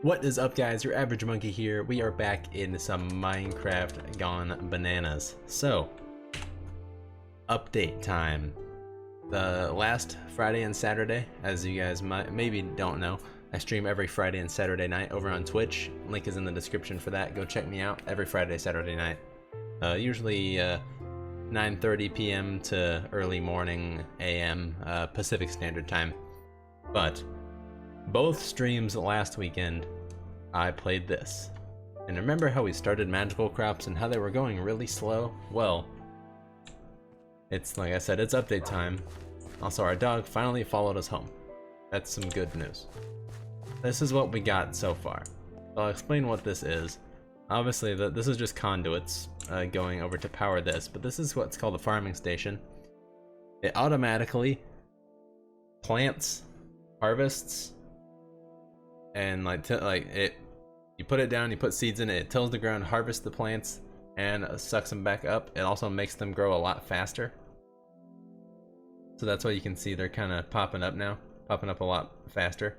What is up, guys? Your average monkey here. We are back in some Minecraft gone bananas. So, update time. The last Friday and Saturday, as you guys maybe don't know, I stream every Friday and Saturday night over on Twitch. Link is in the description for that. Go check me out every Friday, Saturday night. Usually 9:30 p.m. to early morning a.m. Pacific Standard Time. But both streams last weekend, I played this. And remember how we started magical crops and how they were going really slow? Well, it's like I said, it's update time. Also, our dog finally followed us home. That's some good news. This is what we got so far. I'll explain what this is. Obviously, this is just conduits going over to power this, but this is what's called a farming station. It automatically plants, harvests, and you put it down, you put seeds in it, it tills the ground, harvests the plants, and sucks them back up. It also makes them grow a lot faster. So that's why you can see they're kind of popping up now, popping up a lot faster.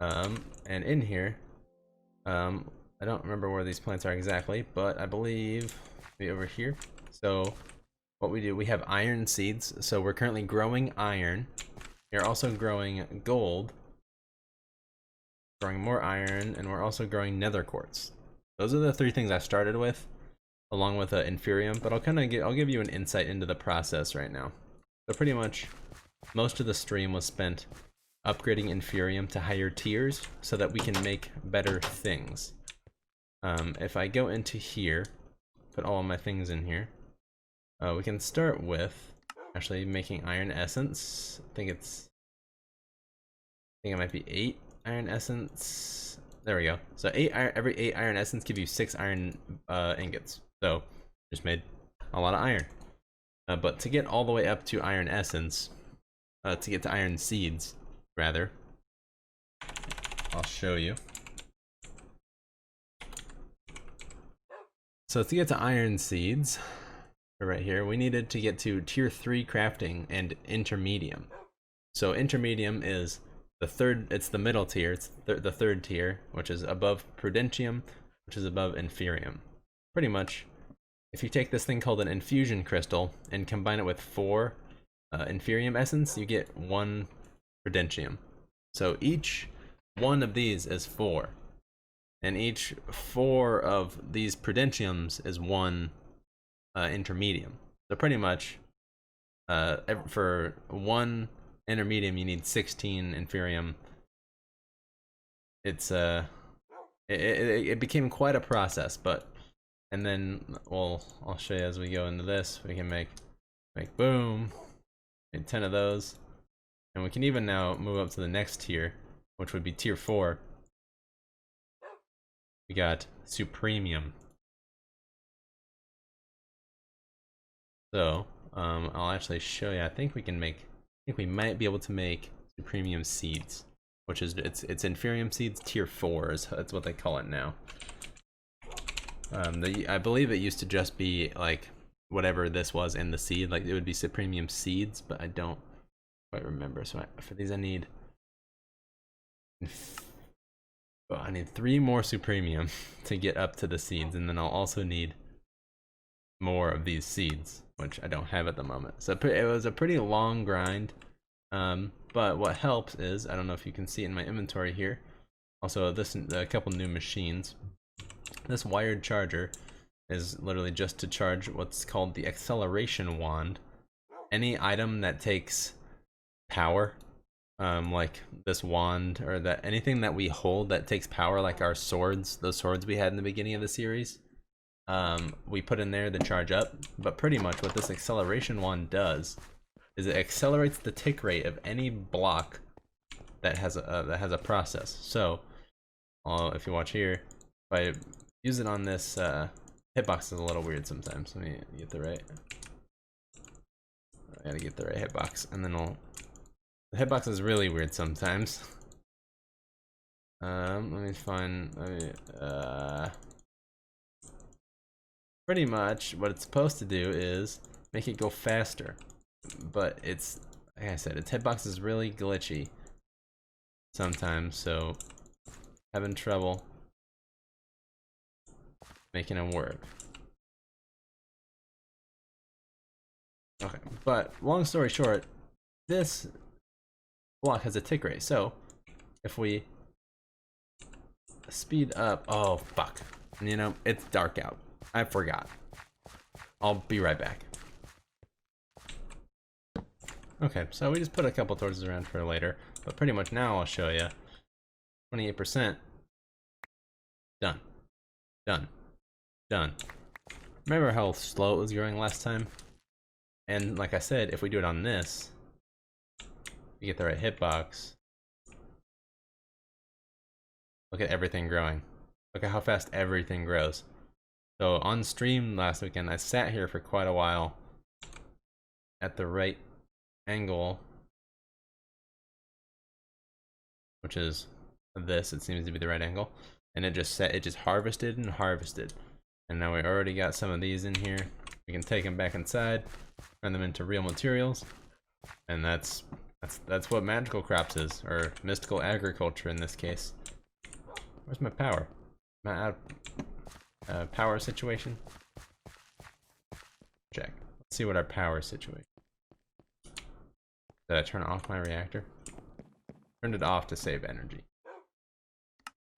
And in here, I don't remember where these plants are exactly, but I believe be over here. So what we do, we have iron seeds. So we're currently growing iron. We're also growing gold, growing more iron, and we're also growing nether quartz. Those are the three things I started with, along with inferium. But I'll give you an insight into the process right now. So pretty much, most of the stream was spent upgrading inferium to higher tiers so that we can make better things. If I go into here, put all of my things in here, we can start with actually making iron essence. I think it might be 8 iron essence. There we go. So every 8 iron essence give you 6 iron ingots. So just made a lot of iron. But to get all the way up to iron essence, to get to iron seeds, rather, I'll show you. So to get to iron seeds, right here, we needed to get to tier 3 crafting and intermedium. So intermedium is the third, it's the middle tier, it's the third tier, which is above prudentium, which is above inferium. Pretty much, if you take this thing called an infusion crystal and combine it with 4 inferium essence, you get 1 prudentium. So each one of these is 4. And each 4 of these prudentiums is 1 intermedium. So pretty much, for 1 intermedium, you need 16 inferium. It's it became quite a process, but and then I'll show you as we go into this. We can make boom, make 10 of those, and we can even now move up to the next tier, which would be tier 4. We got supremium. So I'll actually show you. I think we might be able to make supremium seeds, which is it's inferium seeds tier 4 that's what they call it now. I believe it used to just be like whatever this was in the seed, like it would be supremium seeds, but I don't quite remember. So for these I need 3 more supremium to get up to the seeds, and then I'll also need more of these seeds, which I don't have at the moment. So it was a pretty long grind, but what helps is, I don't know if you can see in my inventory here, also a couple new machines. This wired charger is literally just to charge what's called the acceleration wand. Any item that takes power, like this wand, or anything that we hold that takes power, like our swords, those swords we had in the beginning of the series, we put in there to charge up. But pretty much what this acceleration wand does is it accelerates the tick rate of any block that has a process. So if you watch here, if I use it on this, hitbox is a little weird sometimes. Let me get the right, I gotta get the right hitbox, and then the hitbox is really weird sometimes. Let me find, pretty much what it's supposed to do is make it go faster, but it's, like I said, its hitbox is really glitchy sometimes. So having trouble making them work. Okay, but long story short, this block has a tick rate, so if we speed up, oh fuck, you know, it's dark out. I forgot. I'll be right back. Okay, so we just put a couple torches around for later, but pretty much now I'll show you. 28%. Done. Done. Done. Remember how slow it was growing last time? And like I said, if we do it on this, we get the right hitbox. Look at everything growing. Look at how fast everything grows. So on stream last weekend, I sat here for quite a while at the right angle, which is this. It seems to be the right angle, and it just harvested and harvested. And now we already got some of these in here. We can take them back inside, turn them into real materials, and that's what magical crops is, or mystical agriculture in this case. Where's my power? Am I out of power situation? Check. Let's see what our power situation. Did I turn off my reactor? Turned it off to save energy.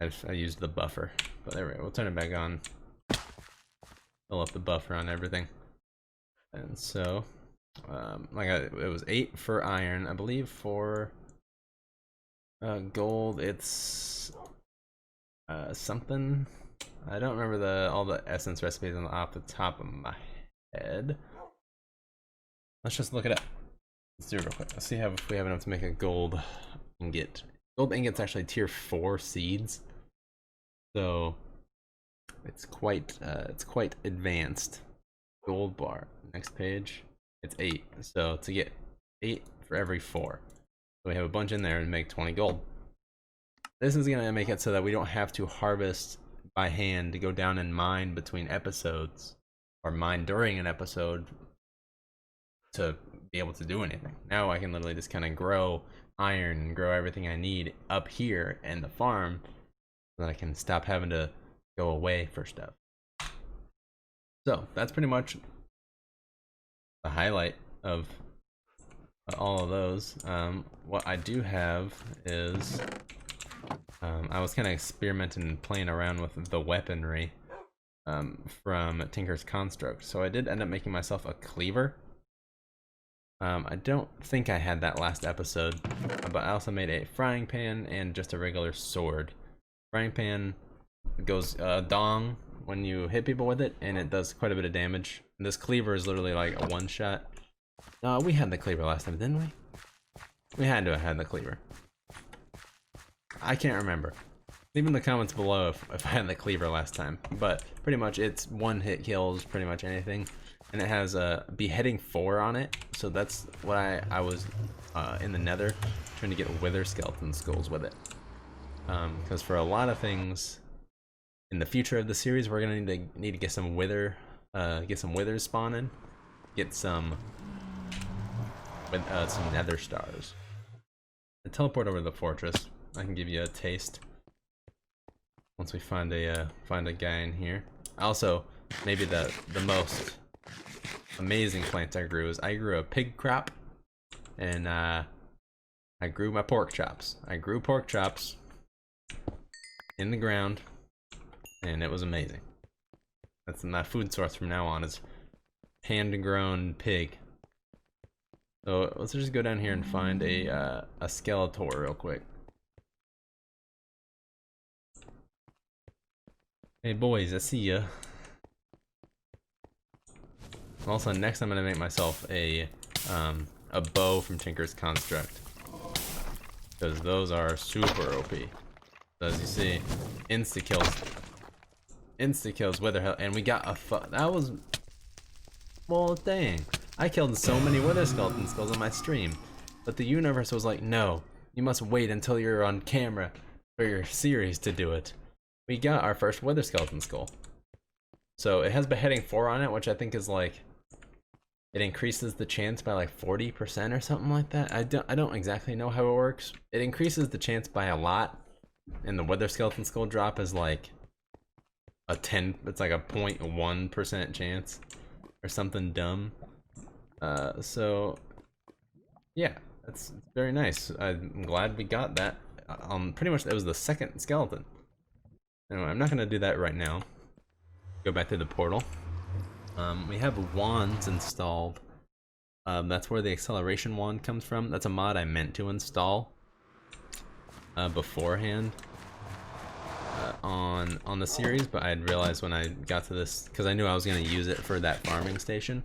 I used the buffer, but there we go. We'll turn it back on. Fill up the buffer on everything. And so, it was 8 for iron, I believe. For gold, it's something. I don't remember all the essence recipes off the top of my head. Let's just look it up. Let's do it real quick. Let's see if we have enough to make a gold ingot. Gold ingot's actually tier 4 seeds, so it's quite advanced. Gold bar. Next page. It's 8. So to get 8 for every 4, so we have a bunch in there and make 20 gold. This is gonna make it so that we don't have to harvest by hand to go down and mine between episodes, or mine during an episode to be able to do anything. Now I can literally just kind of grow iron and grow everything I need up here in the farm, so that I can stop having to go away for stuff. So that's pretty much the highlight of all of those. What I do have is I was kind of experimenting and playing around with the weaponry from Tinker's Construct. So I did end up making myself a cleaver. I don't think I had that last episode, but I also made a frying pan and just a regular sword. Frying pan goes dong when you hit people with it, and it does quite a bit of damage. And this cleaver is literally like a one-shot. No, we had the cleaver last time, didn't we? We had to have had the cleaver. I can't remember. Leave in the comments below if I had the cleaver last time. But pretty much it's one-hit kills pretty much anything. And it has a beheading 4 on it, so that's why I was in the nether trying to get wither skeleton skulls with it. Because for a lot of things in the future of the series, we're gonna need to get some withers spawning, get some nether stars. And teleport over to the fortress. I can give you a taste once we find a guy in here. Also, maybe the most amazing plant I grew is I grew a pig crop, and I grew my pork chops. I grew pork chops in the ground, and it was amazing. That's my food source from now on, is hand-grown pig. So let's just go down here and find a Skeletor real quick. Hey boys, I see ya. Also, next I'm gonna make myself a bow from Tinker's Construct, because those are super OP. So as you see, insta kills wither hell, and we got that was, well, dang, I killed so many wither skeleton skulls on my stream, but the universe was like, no, you must wait until you're on camera for your series to do it. We got our first wither skeleton skull. So it has beheading 4 on it, which I think is like, it increases the chance by like 40% or something like that. I don't exactly know how it works. It increases the chance by a lot, and the Wither Skeleton Skull drop is like it's like a 0.1% chance or something dumb. So yeah, that's very nice. I'm glad we got that. Pretty much that was the second skeleton. Anyway, I'm not gonna do that right now. Go back to the portal. We have wands installed. That's where the acceleration wand comes from. That's a mod I meant to install beforehand on the series, but I had realized when I got to this, because I knew I was gonna use it for that farming station.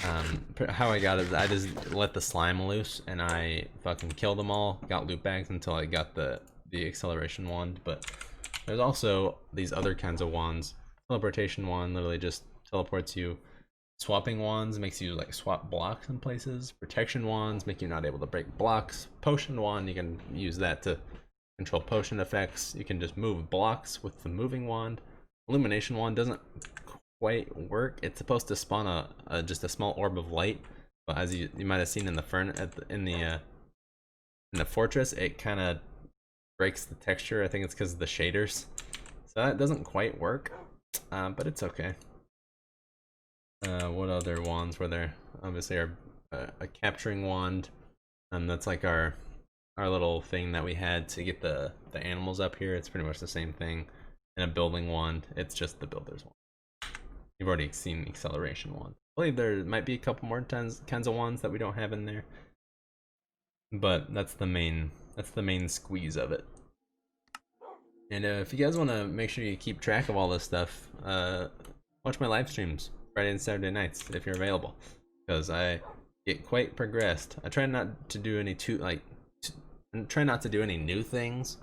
How I got it is I just let the slime loose and I fucking killed them all, got loot bags until I got the acceleration wand. But there's also these other kinds of wands. Teleportation wand literally just teleports you. Swapping wands makes you like swap blocks in places. Protection wands make you not able to break blocks. Potion wand, you can use that to control potion effects. You can just move blocks with the moving wand. Illumination wand doesn't quite work. It's supposed to spawn just a small orb of light, but as you might have seen in the in the fortress, it kind of breaks the texture. I think it's because of the shaders, so that doesn't quite work, but it's okay. What other wands were there? Obviously a capturing wand. That's like our little thing that we had to get the animals up here. It's pretty much the same thing. And a building wand. It's just the builder's wand. You've already seen the acceleration wand. I believe there might be a couple more kinds of wands that we don't have in there, but that's the main squeeze of it. And if you guys want to make sure you keep track of all this stuff, watch my live streams Friday and Saturday nights if you're available, because I get quite progressed. I try not to do any new things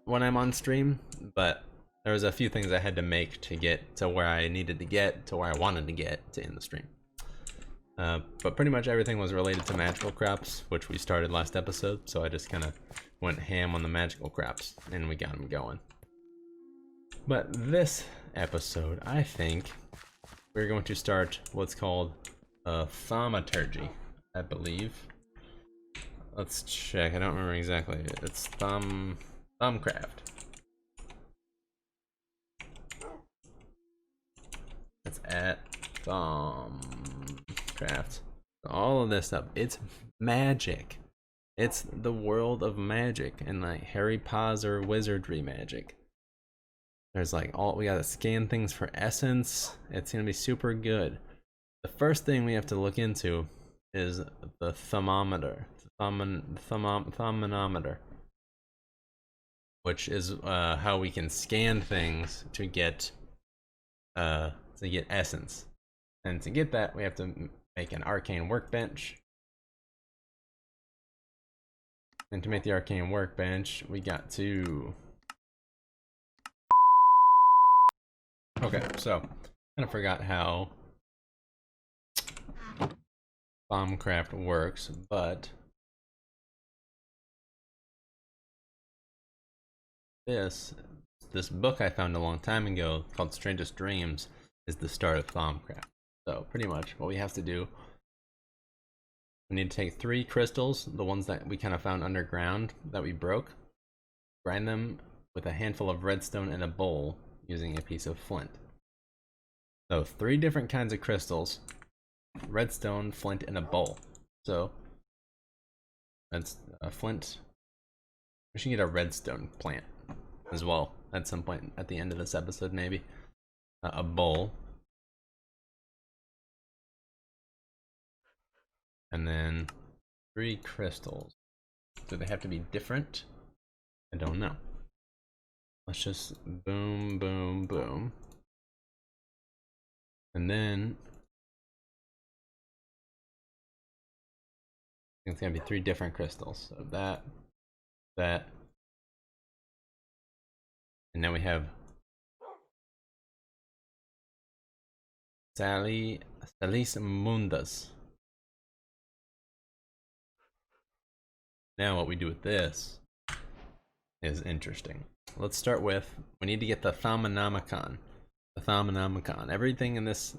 when I'm on stream, but there was a few things I had to make to get to where I needed to get to where I wanted to get to end the stream. But pretty much everything was related to magical crops, which we started last episode, so I just kind of went ham on the magical crops and we got them going. But this episode, I think we're going to start what's called thaumaturgy, I believe. Let's check. I don't remember exactly. It's Thaumcraft. It's at Thaumcraft. All of this stuff. It's magic. It's the world of magic and like Harry Potter wizardry magic. There's like we gotta scan things for essence. It's gonna be super good. The first thing we have to look into is the thermometer. Thaumonomiconometer, which is how we can scan things to get essence. And to get that, we have to make an arcane workbench. And to make the arcane workbench, we got to... Okay, so kind of forgot how Thaumcraft works, but this book I found a long time ago called Strangest Dreams is the start of Thaumcraft. So pretty much what we have to do, we need to take 3 crystals, the ones that we kind of found underground that we broke, grind them with a handful of redstone in a bowl using a piece of flint. So 3 different kinds of crystals, redstone, flint, in a bowl. So that's a flint. We should get a redstone plant as well at some point at the end of this episode, maybe. A bowl. And then 3 crystals. Do they have to be different? I don't know. Let's just boom, boom, boom. And then I think it's gonna be 3 different crystals. So that. And now we have Salis Mundus. Now what we do with this is interesting. Let's start with, we need to get the Thaumonomicon. The Thaumonomicon. Everything in this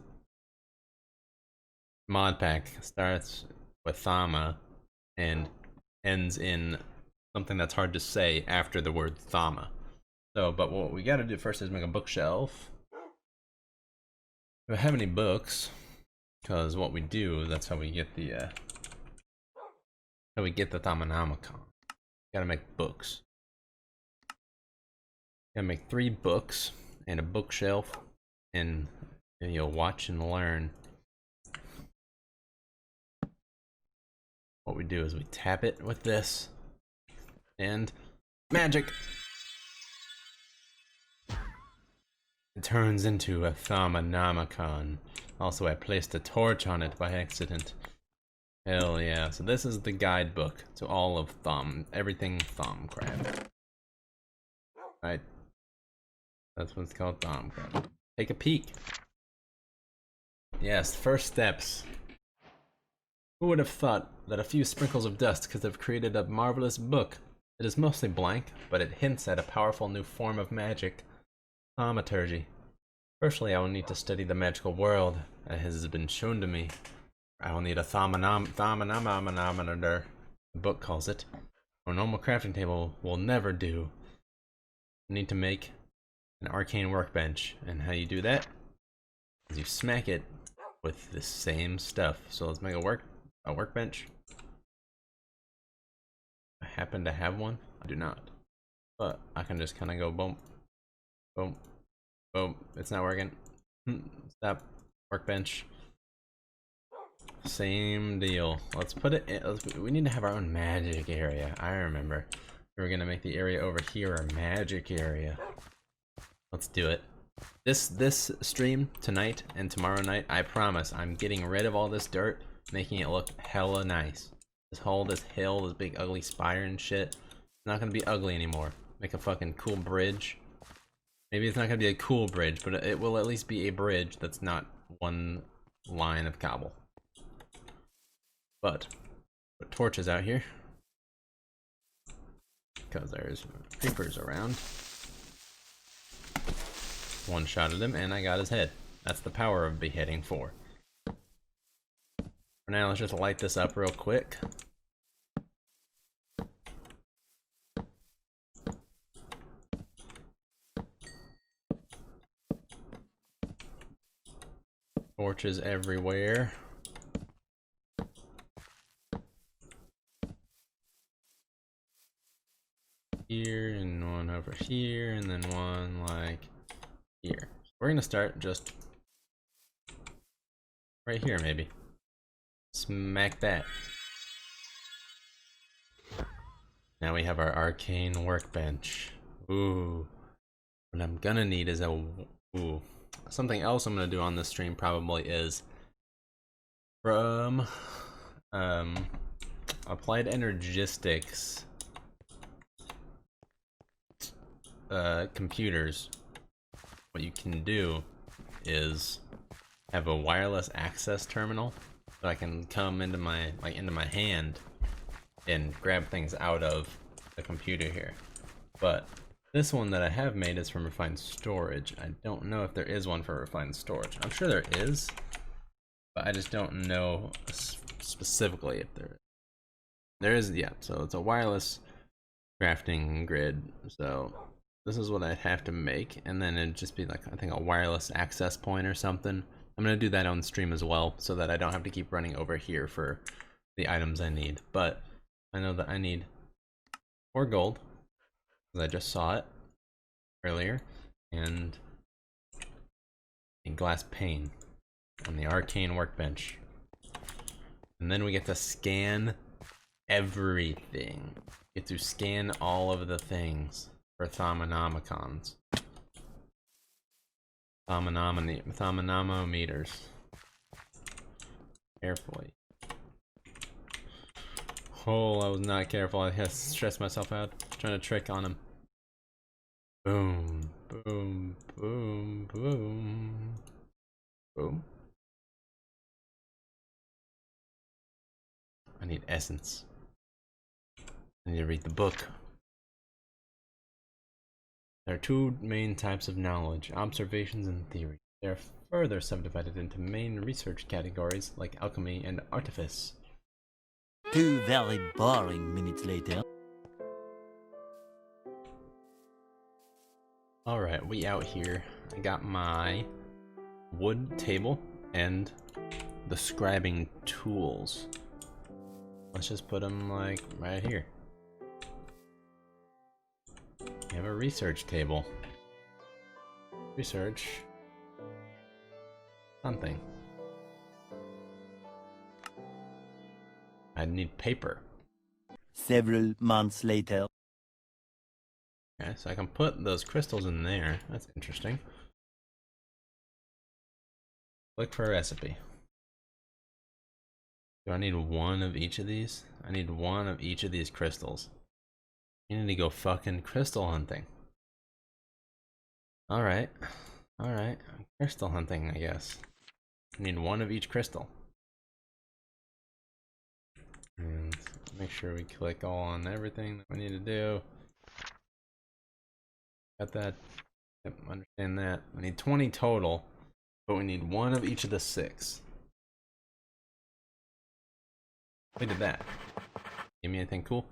mod pack starts with Thauma and ends in something that's hard to say after the word Thama. So, but what we gotta do first is make a bookshelf. We don't have any books, because what we do, that's how we get the Thaumonomicon. Gotta make books. Gotta make 3 books and a bookshelf, and you'll watch and learn. What we do is we tap it with this, and magic! It turns into a Thaumonomicon. Also, I placed a torch on it by accident. Hell yeah. So this is the guidebook to all of everything Thaumcraft. Right? That's what it's called, Thaumcraft. Take a peek. Yes, first steps. Who would have thought that a few sprinkles of dust could have created a marvelous book? It is mostly blank, but it hints at a powerful new form of magic, thaumaturgy. Firstly, I will need to study the magical world, as has been shown to me. I will need a Thaumonominometer, the book calls it. A normal crafting table will never do. I need to make an arcane workbench, and how you do that is you smack it with the same stuff. So let's make a workbench. I happen to have one. I do not, but I can just kind of go boom, boom, boom. It's not working. Stop. Workbench. Same deal. Let's put it in. We need to have our own magic area. I remember we were gonna make the area over here our magic area. Let's do it. This stream tonight and tomorrow night, I promise I'm getting rid of all this dirt, making it look hella nice. This hill, this big ugly spire and shit, it's not gonna be ugly anymore. Make a fucking cool bridge. Maybe it's not gonna be a cool bridge, but it will at least be a bridge that's not one line of cobble. But put torches out here because there's creepers around. One-shotted him and I got his head. That's the power of beheading 4. For now, let's just light this up real quick. Torches everywhere. Here and one over here and then one like here. We're gonna start just right here maybe. Smack that. Now we have our arcane workbench. Ooh. What I'm gonna need is something else I'm gonna do on this stream probably is from applied energistics computers. What you can do is have a wireless access terminal, so I can come into my hand and grab things out of the computer here. But this one that I have made is from refined storage. I don't know if there is one for refined storage. I'm sure there is, but I just don't know specifically if there is. Yeah, so it's a wireless crafting grid. So this is what I'd have to make, and then it'd just be like, I think, a wireless access point or something. I'm gonna do that on stream as well, so that I don't have to keep running over here for the items I need. But I know that I need 4 gold, because I just saw it earlier, and a glass pane on the arcane workbench. And then we get to scan everything. Get to scan all of the things for Thaumonomicons. Thaumonomometers. Carefully. Oh, I was not careful. I had to stress myself out trying to trick on him. Boom, boom, boom, boom, boom. I need essence. I need to read the book. There are 2 main types of knowledge, observations and theory. They are further subdivided into main research categories like alchemy and artifice. 2 very boring minutes later. Alright, we out here. I got my wood table and the scribing tools. Let's just put them like right here. We have a research table. Research something. I need paper. Several months later. Okay, so I can put those crystals in there. That's interesting. Look for a recipe. Do I need one of each of these? I need one of each of these crystals. You need to go fucking crystal hunting. Alright. Alright. Crystal hunting, I guess. I need one of each crystal. And make sure we click all on everything that we need to do. Got that. Yep, understand that. We need 20 total, but we need one of each of the 6. We did that. Give me anything cool?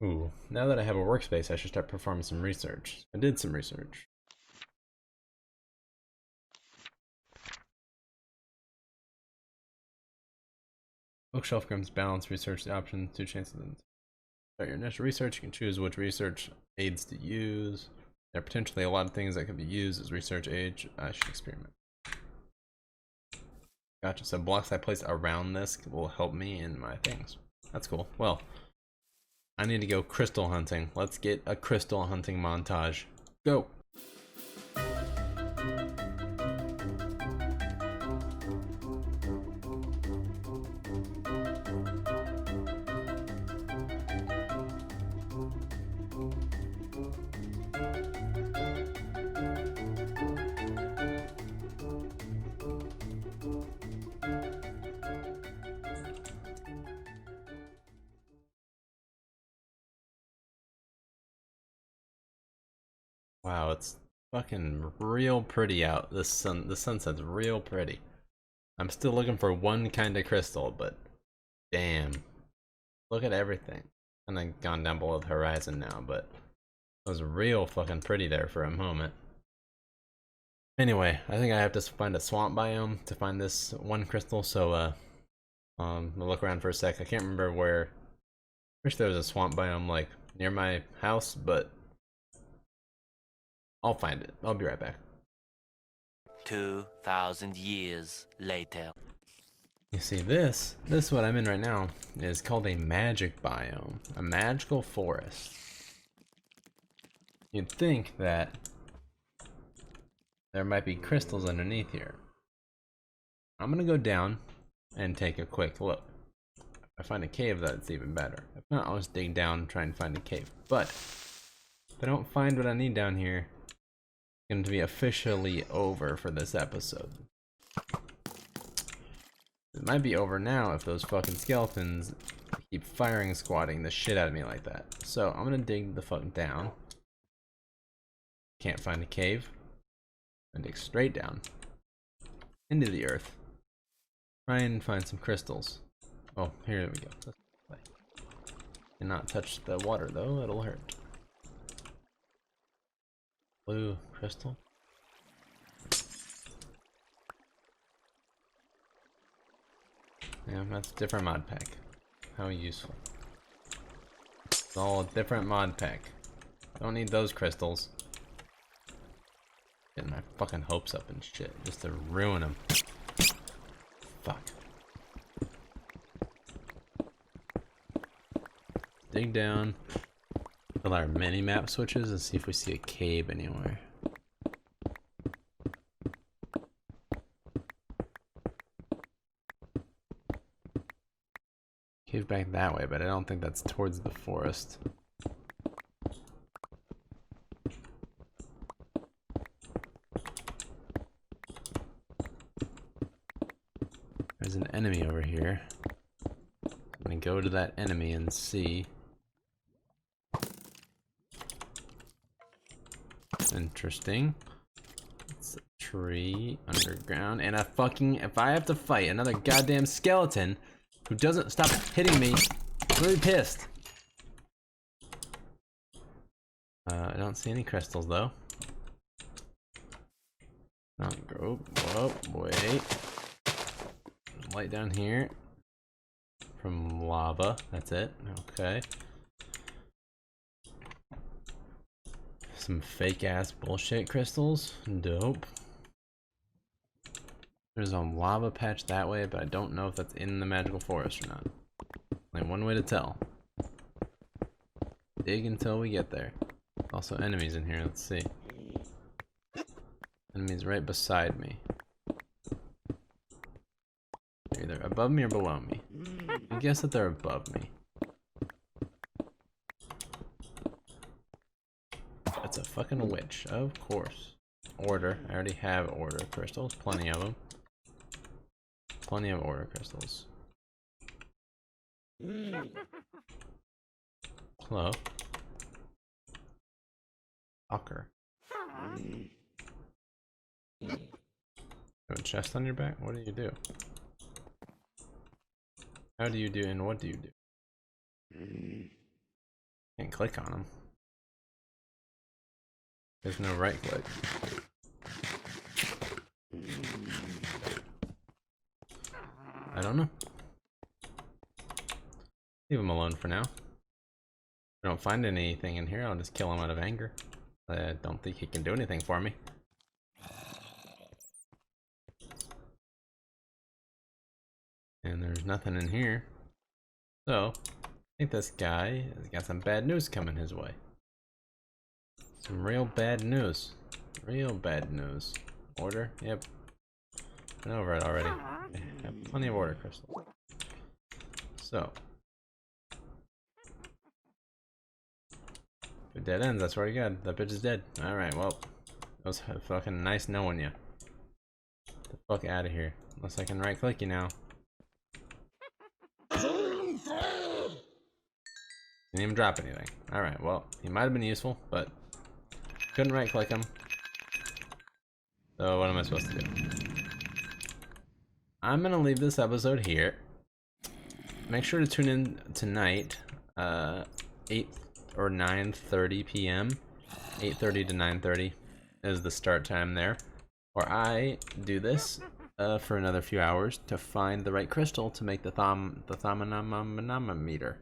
Ooh, now that I have a workspace, I should start performing some research. I did some research. Bookshelf grams balance research the option, 2 chances. Start your initial research. You can choose which research aids to use. There are potentially a lot of things that could be used as research aids. I should experiment. Gotcha. So blocks I place around this will help me in my things. That's cool. Well, I need to go crystal hunting. Let's get a crystal hunting montage. Go. Wow, it's fucking real pretty out. The sunset's real pretty. I'm still looking for one kind of crystal, but damn. Look at everything. And I've gone down below the horizon now, but it was real fucking pretty there for a moment. Anyway, I think I have to find a swamp biome to find this one crystal, so I'll look around for a sec. I can't remember where. Wish there was a swamp biome like near my house, but I'll find it. I'll be right back. 2,000 years later. You see, this what I'm in right now is called a magic biome, a magical forest. You'd think that there might be crystals underneath here. I'm gonna go down and take a quick look. If I find a cave, that's even better. If not, I'll just dig down and try and find a cave. But if I don't find what I need down here, going to be officially over for this episode. It might be over now if those fucking skeletons keep firing and squatting the shit out of me like that. So I'm gonna dig the fuck down. Can't find a cave. And dig straight down into the earth. Try and find some crystals. Oh, here we go. And not touch the water though, it'll hurt. Blue crystal. Yeah, that's a different mod pack. How useful. It's all a different mod pack. Don't need those crystals. Getting my fucking hopes up and shit just to ruin them. Fuck. Dig down. Fill our mini-map switches and see if we see a cave anywhere. Cave back that way, but I don't think that's towards the forest. There's an enemy over here. I'm gonna go to that enemy and see. Interesting. It's a tree underground and a fucking, if I have to fight another goddamn skeleton who doesn't stop hitting me, I'm really pissed. I don't don't see any crystals though. Go. Whoa, wait. Light down here. From lava. That's it. Okay. Some fake ass bullshit crystals. Dope. There's a lava patch that way, but I don't know if that's in the magical forest or not. Only one way to tell. Dig until we get there. Also enemies in here, let's see. Enemies right beside me. They're either above me or below me. I guess that they're above me. That's a fucking witch, of course. Order, I already have order crystals, plenty of them. Plenty of order crystals. Hello. Fucker. You have a chest on your back? What do you do? How do you do and what do you do? Can't click on them. There's no right click. I don't know. Leave him alone for now. If I don't find anything in here, I'll just kill him out of anger. I don't think he can do anything for me. And there's nothing in here. So, I think this guy has got some bad news coming his way. Some real bad news. Real bad news. Order? Yep. Been over it already. I have plenty of order crystals. So. Dead ends, that's where you got. That bitch is dead. Alright, well. It was fucking nice knowing you. Get the fuck out of here. Unless I can right click you now. Didn't even drop anything. Alright, well, he might have been useful, but couldn't right click him. So what am I supposed to do? I'm gonna leave this episode here. Make sure to tune in tonight, 8 or 9:30 p.m. 8:30 to 9:30 is the start time there, where I do this for another few hours to find the right crystal to make the Thaumonomiconmonom.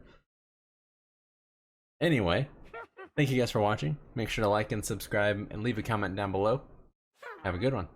Anyway, thank you guys for watching. Make sure to like and subscribe and leave a comment down below. Have a good one.